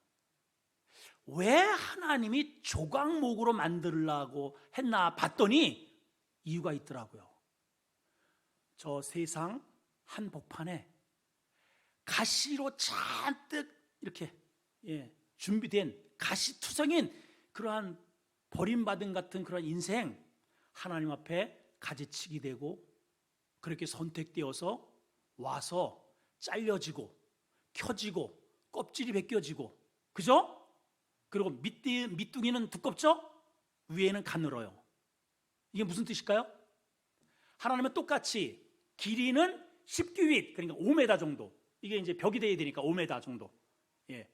왜 하나님이 조각목으로 만들려고 했나 봤더니 이유가 있더라고요. 저 세상 한복판에 가시로 잔뜩 이렇게 준비된 가시투성인 그러한 버림받은 같은 그런 인생 하나님 앞에 가지치기 되고 그렇게 선택되어서 와서 잘려지고 켜지고 껍질이 벗겨지고 그죠? 그리고 밑둥이는 두껍죠? 위에는 가늘어요. 이게 무슨 뜻일까요? 하나님은 똑같이 길이는 10규빗 그러니까 5m 정도 이게 이제 벽이 돼야 되니까 5m 정도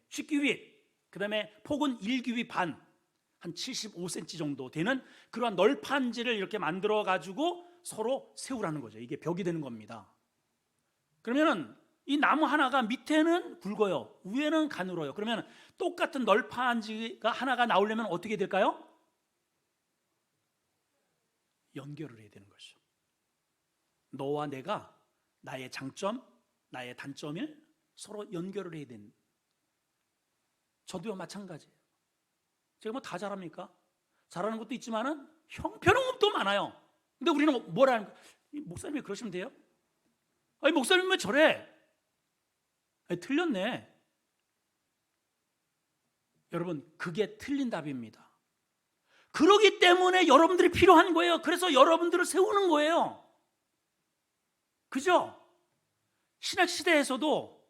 10규빗 그 다음에 폭은 1규빗 반 한 75cm 정도 되는 그러한 널판지를 이렇게 만들어 가지고 서로 세우라는 거죠. 이게 벽이 되는 겁니다. 그러면은 이 나무 하나가 밑에는 굵어요. 위에는 가늘어요. 그러면 똑같은 널판지가 하나가 나오려면 어떻게 될까요? 연결을 해야 되는 거죠. 너와 내가 나의 장점, 나의 단점을 서로 연결을 해야 되는. 저도요 마찬가지예요. 제가 뭐 다 잘합니까? 잘하는 것도 있지만은 형편없는 것도 많아요. 근데 우리는 뭐라는 거예요? 목사님이 그러시면 돼요? 아니 목사님 왜 저래? 아니, 틀렸네. 여러분 그게 틀린 답입니다. 그러기 때문에 여러분들이 필요한 거예요. 그래서 여러분들을 세우는 거예요. 그죠? 신학 시대에서도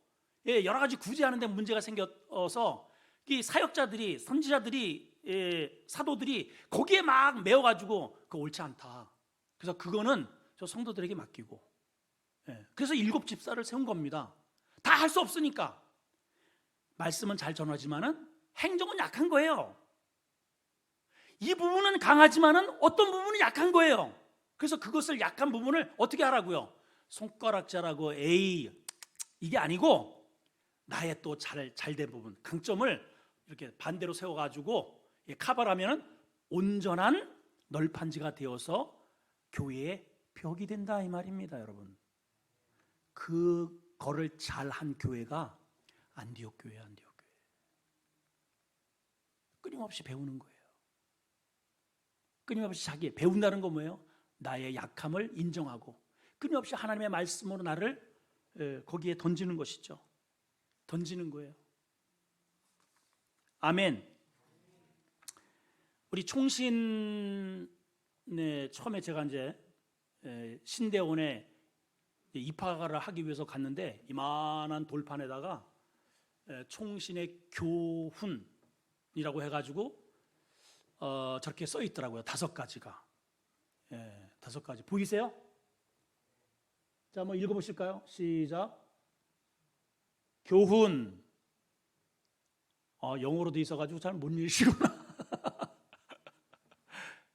여러 가지 구제하는 데 문제가 생겨서 이 사역자들이 선지자들이 사도들이 거기에 막 매어가지고 그거 옳지 않다. 그래서 그거는 저 성도들에게 맡기고 그래서 7 집사를 세운 겁니다. 다 할 수 없으니까. 말씀은 잘 전하지만은 행정은 약한 거예요. 이 부분은 강하지만은 어떤 부분은 약한 거예요. 그래서 그것을 약한 부분을 어떻게 하라고요? 손가락질하고 에이 이게 아니고 나의 또 잘된 부분, 강점을 이렇게 반대로 세워가지고 커버를 하면은 온전한 널판지가 되어서 교회의 벽이 된다 이 말입니다, 여러분. 그거를 잘한 교회가 안디옥 교회예요, 안디옥 교회. 끊임없이 배우는 거예요. 끊임없이 자기 배운다는 건 뭐예요? 나의 약함을 인정하고 끊임없이 하나님의 말씀으로 나를 거기에 던지는 것이죠. 던지는 거예요. 아멘. 우리 총신에 처음에 제가 이제 신대원에 입학을 하기 위해서 갔는데 이만한 돌판에다가 총신의 교훈이라고 해가지고 저렇게 써 있더라고요. 5가지가. 5가지 보이세요? 자, 한번 읽어보실까요? 시작. 교훈. 영어로 돼 있어가지고 잘 못 읽으시구나.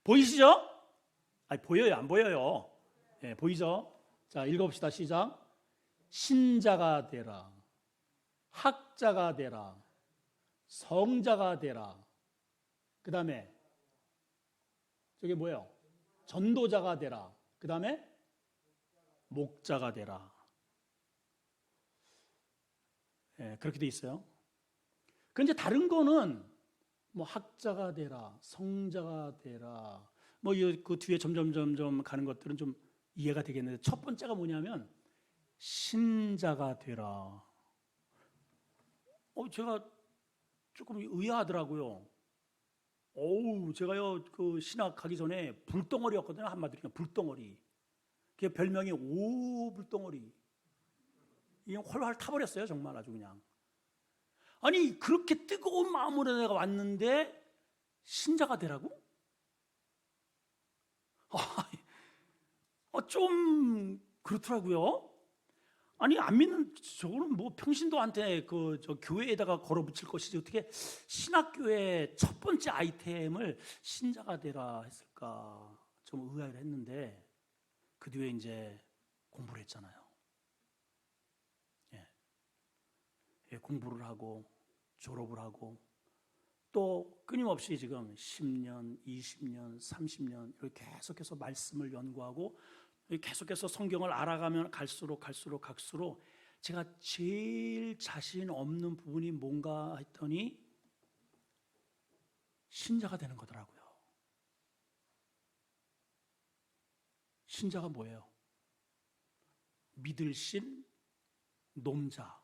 보이시죠? 아니, 보여요, 안 보여요? 보이죠? 자, 읽어봅시다. 시작. 신자가 되라. 학자가 되라. 성자가 되라. 그 다음에 저게 뭐예요? 전도자가 되라. 그 다음에 목자가 되라. 그렇게 돼 있어요. 그런데 다른 거는 뭐 학자가 되라, 성자가 되라, 뭐 그 뒤에 점점 가는 것들은 좀 이해가 되겠는데 첫 번째가 뭐냐면 신자가 되라. 제가 조금 의아하더라고요. 제가요 그 신학 가기 전에 불덩어리였거든요. 한마디로 그냥 불덩어리. 그 별명이 오불덩어리. 그냥 훨훨 타버렸어요. 정말 아주 그냥. 아니 그렇게 뜨거운 마음으로 내가 왔는데 신자가 되라고? 좀 그렇더라고요. 아니 안 믿는 저거는 뭐 평신도한테 저 교회에다가 걸어붙일 것이지 어떻게 신학교의 첫 번째 아이템을 신자가 되라 했을까 좀 의아를 했는데 그 뒤에 이제 공부를 했잖아요. 공부를 하고 졸업을 하고 또 끊임없이 지금 10년, 20년, 30년 이렇게 계속해서 말씀을 연구하고 계속해서 성경을 알아가면 갈수록 제가 제일 자신 없는 부분이 뭔가 했더니 신자가 되는 거더라고요. 신자가 뭐예요? 믿을 신, 놈자.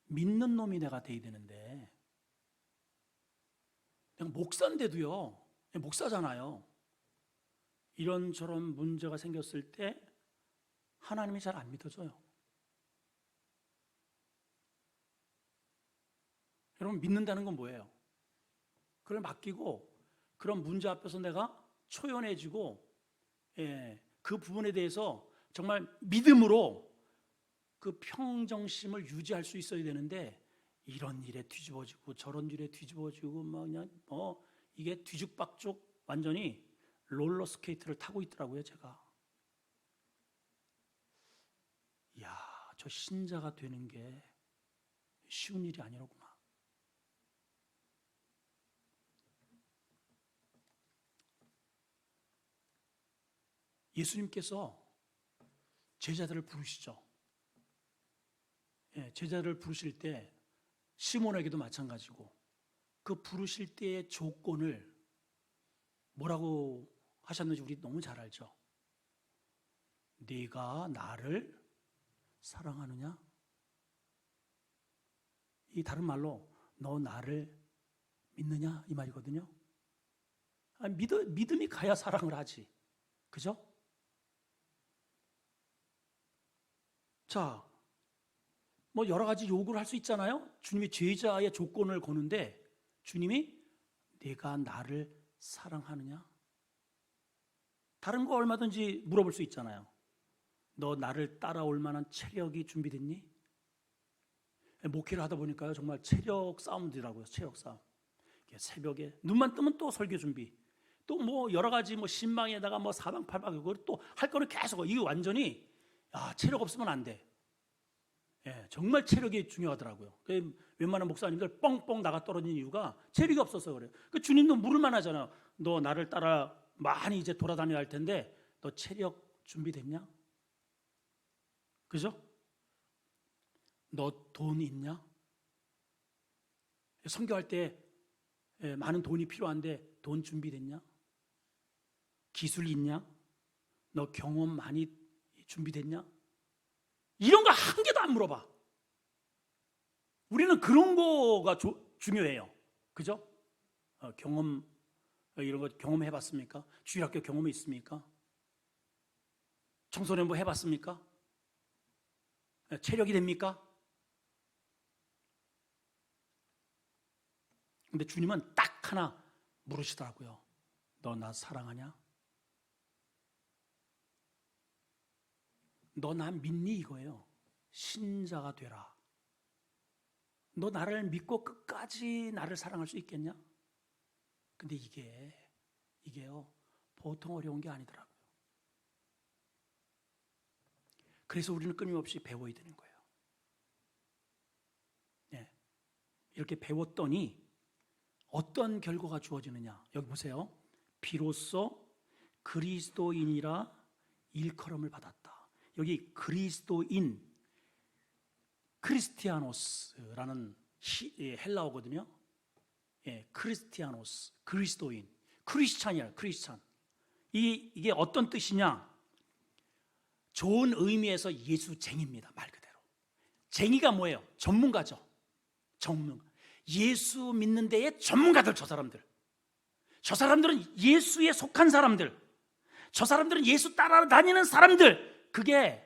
믿는 놈이 내가 돼야 되는데 내가 목사인데도요, 목사잖아요. 이런저런 문제가 생겼을 때 하나님이 잘 안 믿어져요. 여러분 믿는다는 건 뭐예요? 그걸 맡기고 그런 문제 앞에서 내가 초연해지고 그 부분에 대해서 정말 믿음으로 그 평정심을 유지할 수 있어야 되는데 이런 일에 뒤집어지고 저런 일에 뒤집어지고 막 그냥 이게 뒤죽박죽 완전히 롤러스케이트를 타고 있더라고요. 제가 이야 저 신자가 되는 게 쉬운 일이 아니로구나. 예수님께서 제자들을 부르시죠. 제자를 부르실 때 시몬에게도 마찬가지고 그 부르실 때의 조건을 뭐라고 하셨는지 우리 너무 잘 알죠. 네가 나를 사랑하느냐? 이 다른 말로 너 나를 믿느냐? 이 말이거든요. 믿음이 가야 사랑을 하지. 그죠? 자, 뭐 여러 가지 요구를 할 수 있잖아요. 주님이 제자의 조건을 거는데 주님이 네가 나를 사랑하느냐? 다른 거 얼마든지 물어볼 수 있잖아요. 너 나를 따라올 만한 체력이 준비됐니? 목회를 하다 보니까요 정말 체력 싸움이더라고요. 체력 싸움. 새벽에 눈만 뜨면 또 설교 준비, 또 뭐 여러 가지 뭐 신방에다가 뭐 사방팔방 그걸 또 할 거는 계속 이게 완전히 체력 없으면 안 돼. 정말 체력이 중요하더라고요. 웬만한 목사님들 뻥뻥 나가 떨어진 이유가 체력이 없어서 그래요. 주님도 물을만 하잖아요. 너 나를 따라 많이 이제 돌아다녀야 할 텐데 너 체력 준비됐냐? 그죠? 너 돈 있냐? 선교할 때 많은 돈이 필요한데 돈 준비됐냐? 기술 있냐? 너 경험 많이 준비됐냐? 이런 거 한 개도 안 물어봐. 우리는 그런 거가 중요해요. 그죠? 경험 이런 거 경험해 봤습니까? 주일학교 경험이 있습니까? 청소년부 해봤습니까? 체력이 됩니까? 근데 주님은 딱 하나 물으시더라고요. 너 나 사랑하냐? 너 나 믿니? 이거예요. 신자가 되라. 너 나를 믿고 끝까지 나를 사랑할 수 있겠냐? 근데 이게요 보통 어려운 게 아니더라고요. 그래서 우리는 끊임없이 배워야 되는 거예요. 네. 이렇게 배웠더니 어떤 결과가 주어지느냐? 여기 보세요. 비로소 그리스도인이라 일컬음을 받았다. 여기 그리스도인, 크리스티아노스라는 헬라어거든요. 예, 크리스티아노스, 그리스도인, 크리스찬이야, 크리스찬. 이게 어떤 뜻이냐? 좋은 의미에서 예수쟁이입니다. 말 그대로. 쟁이가 뭐예요? 전문가죠. 전문가. 예수 믿는 데의 전문가들, 저 사람들. 저 사람들은 예수에 속한 사람들. 저 사람들은 예수 따라다니는 사람들. 그게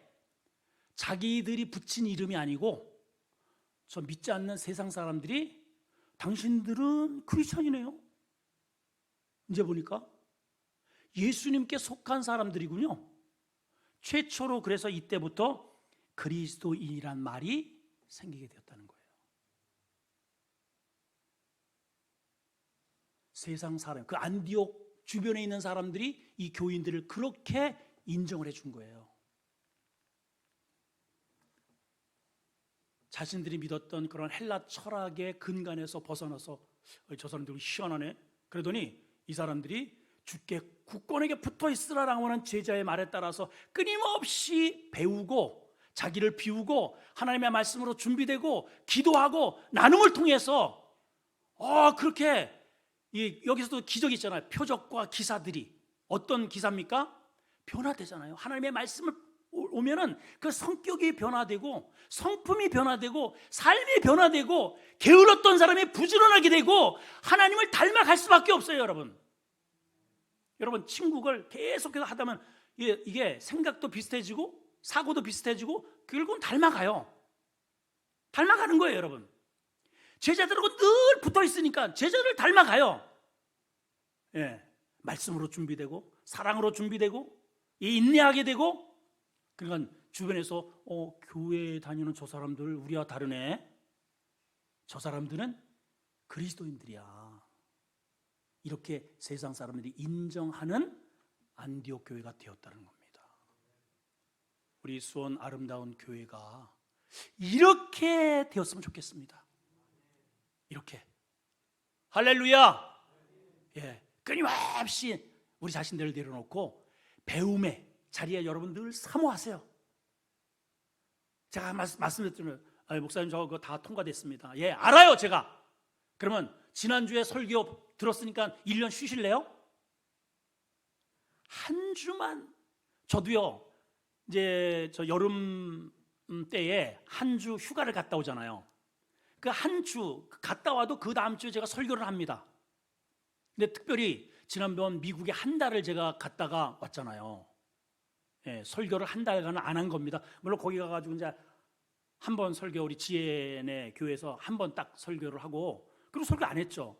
자기들이 붙인 이름이 아니고 저 믿지 않는 세상 사람들이 당신들은 크리스찬이네요. 이제 보니까 예수님께 속한 사람들이군요. 최초로 그래서 이때부터 그리스도인이란 말이 생기게 되었다는 거예요. 세상 사람, 그 안디옥 주변에 있는 사람들이 이 교인들을 그렇게 인정을 해준 거예요. 자신들이 믿었던 그런 헬라 철학의 근간에서 벗어나서 저 사람들이 희한하네. 그러더니 이 사람들이 주께 굳건하게 붙어 있으라라고 하는 제자의 말에 따라서 끊임없이 배우고 자기를 비우고 하나님의 말씀으로 준비되고 기도하고 나눔을 통해서 그렇게 여기서도 기적이 있잖아요. 표적과 기사들이 어떤 기사입니까? 변화되잖아요. 하나님의 말씀을 오면은 그 성격이 변화되고 성품이 변화되고 삶이 변화되고 게을렀던 사람이 부지런하게 되고 하나님을 닮아갈 수밖에 없어요. 여러분 친구를 계속해서 하다면 이게 생각도 비슷해지고 사고도 비슷해지고 결국은 닮아가요. 닮아가는 거예요. 여러분 제자들하고 늘 붙어 있으니까 제자를 닮아가요. 예, 말씀으로 준비되고 사랑으로 준비되고 인내하게 되고. 그러니까 주변에서 교회에 다니는 저 사람들 우리와 다르네. 저 사람들은 그리스도인들이야. 이렇게 세상 사람들이 인정하는 안디옥 교회가 되었다는 겁니다. 우리 수원 아름다운 교회가 이렇게 되었으면 좋겠습니다. 이렇게 할렐루야. 예, 끊임없이 우리 자신들을 내려놓고 배움의 자리에 여러분 늘 사모하세요. 제가 말씀드렸잖아요. 목사님 저 그거 다 통과됐습니다. 예, 알아요 제가. 그러면 지난주에 설교 들었으니까 1년 쉬실래요? 한 주만. 저도요 이제 저 여름 때에 한 주 휴가를 갔다 오잖아요. 그 한 주 갔다 와도 그 다음 주에 제가 설교를 합니다. 근데 특별히 지난번 미국에 한 달을 제가 갔다가 왔잖아요. 예, 설교를 한 달간은 안 한 겁니다. 물론 거기 가가지고 이제 한 번 설교 우리 지혜네 교회에서 한 번 딱 설교를 하고 그리고 설교 안 했죠.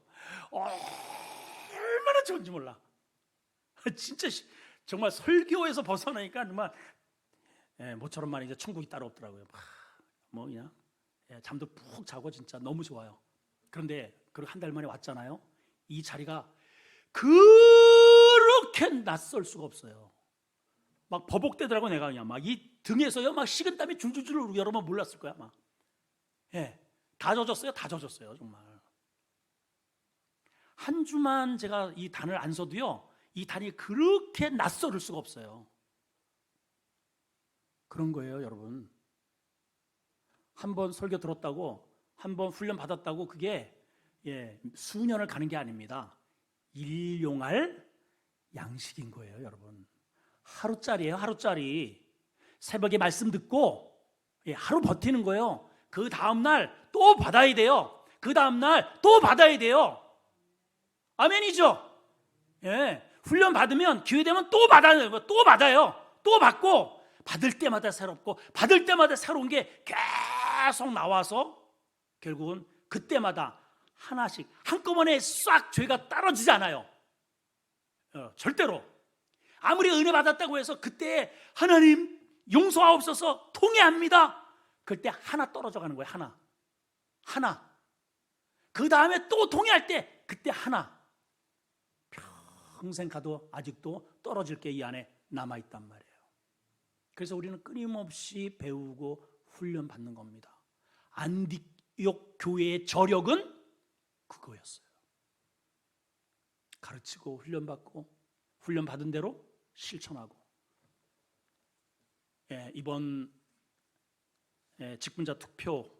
얼마나 좋은지 몰라. 진짜 정말 설교에서 벗어나니까 정말 모처럼만 이제 천국이 따로 없더라고요. 뭐 그냥 잠도 푹 자고 진짜 너무 좋아요. 그런데 그리고 한 달 만에 왔잖아요. 이 자리가 그렇게 낯설 수가 없어요. 막 버벅대더라고. 내가 그냥 막 이 등에서요 막 식은땀이 줄줄줄. 여러분 몰랐을 거야. 막 다 젖었어요. 다 젖었어요. 정말 한 주만 제가 이 단을 안 서도요 이 단이 그렇게 낯설을 수가 없어요. 그런 거예요. 여러분 한 번 설교 들었다고 한 번 훈련 받았다고 그게 수년을 가는 게 아닙니다. 일용할 양식인 거예요. 여러분 하루짜리예요. 하루짜리. 새벽에 말씀 듣고 하루 버티는 거예요. 그 다음날 또 받아야 돼요. 그 다음날 또 받아야 돼요. 아멘이죠? 예, 훈련 받으면 기회 되면 또 받아요. 또 받아요. 또 받고 받을 때마다 새롭고 받을 때마다 새로운 게 계속 나와서 결국은 그때마다 하나씩 한꺼번에 싹 죄가 떨어지지 않아요. 절대로. 아무리 은혜 받았다고 해서 그때 하나님 용서하옵소서 통회합니다. 그때 하나 떨어져 가는 거예요. 하나. 그 다음에 또 통회할 때 그때 하나. 평생 가도 아직도 떨어질 게 이 안에 남아있단 말이에요. 그래서 우리는 끊임없이 배우고 훈련받는 겁니다. 안디옥 교회의 저력은 그거였어요. 가르치고 훈련받고 훈련받은 대로 실천하고. 이번 직분자 투표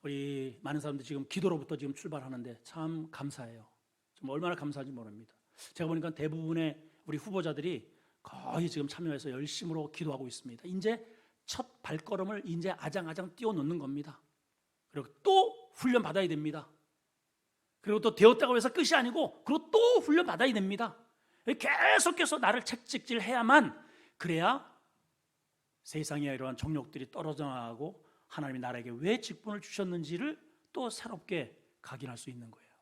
우리 많은 사람들이 지금 기도로부터 지금 출발하는데 참 감사해요. 좀 얼마나 감사한지 모릅니다. 제가 보니까 대부분의 우리 후보자들이 거의 지금 참여해서 열심으로 기도하고 있습니다. 이제 첫 발걸음을 이제 아장아장 띄워놓는 겁니다. 그리고 또 훈련 받아야 됩니다. 그리고 또 되었다고 해서 끝이 아니고 그리고 또 훈련 받아야 됩니다. 계속해서 나를 채찍질해야만 그래야 세상에 이러한 정욕들이 떨어져 나가고 하나님이 나에게 왜 직분을 주셨는지를 또 새롭게 각인할 수 있는 거예요.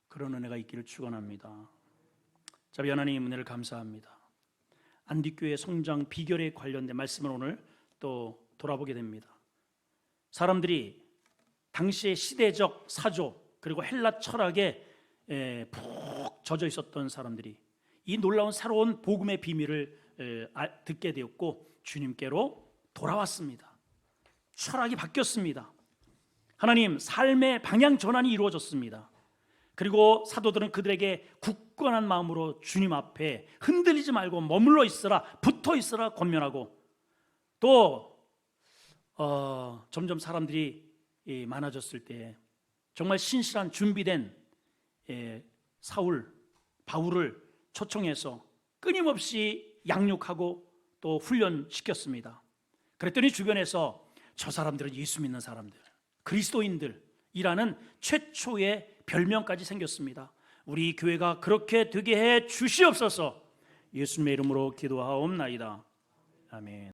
그런 은혜가 있기를 축원합니다. 자, 하나님 은혜를 감사합니다. 안디교회 성장 비결에 관련된 말씀을 오늘 또 돌아보게 됩니다. 사람들이 당시의 시대적 사조 그리고 헬라 철학에 푹 젖어 있었던 사람들이 이 놀라운 새로운 복음의 비밀을 듣게 되었고 주님께로 돌아왔습니다. 철학이 바뀌었습니다. 하나님 삶의 방향 전환이 이루어졌습니다. 그리고 사도들은 그들에게 굳건한 마음으로 주님 앞에 흔들리지 말고 머물러 있으라, 붙어 있으라 권면하고 또 점점 사람들이 많아졌을 때 정말 신실한 준비된 사울, 바울을 초청해서 끊임없이 양육하고 또 훈련시켰습니다. 그랬더니 주변에서 저 사람들은 예수 믿는 사람들, 그리스도인들이라는 최초의 별명까지 생겼습니다. 우리 교회가 그렇게 되게 해 주시옵소서. 예수님의 이름으로 기도하옵나이다. 아멘.